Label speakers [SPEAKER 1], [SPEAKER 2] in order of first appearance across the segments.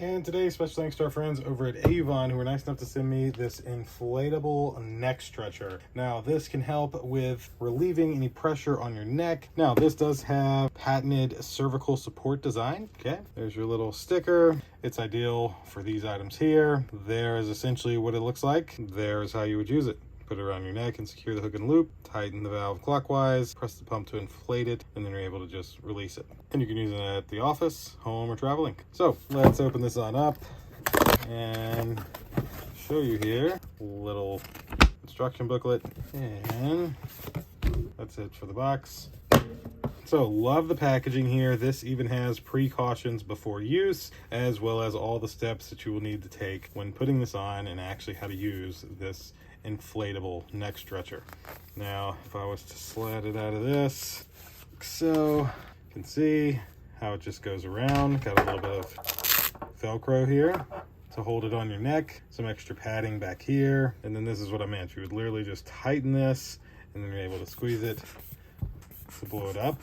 [SPEAKER 1] And today, special thanks to our friends over at AUVON who were nice enough to send me this inflatable neck stretcher. Now, this can help with relieving any pressure on your neck. Now, this does have patented cervical support design. Okay, there's your little sticker. It's ideal for these items here. There is essentially what it looks like. There's how you would use it. Put it around your neck and secure the hook and loop, tighten the valve clockwise, press the pump to inflate it, and then you're able to just release it. And you can use it at the office, home, or traveling. So let's open this on up and show you here a little instruction booklet, and that's it for the box. So love the packaging here. This even has precautions before use, as well as all the steps that you will need to take when putting this on and actually how to use this inflatable neck stretcher. Now, if I was to slide it out of this, like so, you can see how it just goes around. Got a little bit of Velcro here to hold it on your neck, some extra padding back here, and then this is what I meant. You would literally just tighten this, and then you're able to squeeze it to blow it up.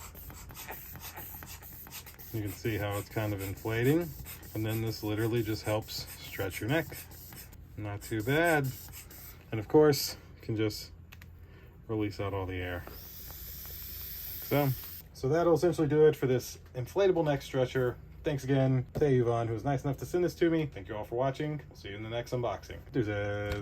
[SPEAKER 1] You can see how it's kind of inflating, and then this literally just helps stretch your neck. Not too bad. And of course, you can just release out all the air. So that'll essentially do it for this inflatable neck stretcher. Thanks again to AUVON, who was nice enough to send this to me. Thank you all for watching. We'll see you in the next unboxing. Deuces.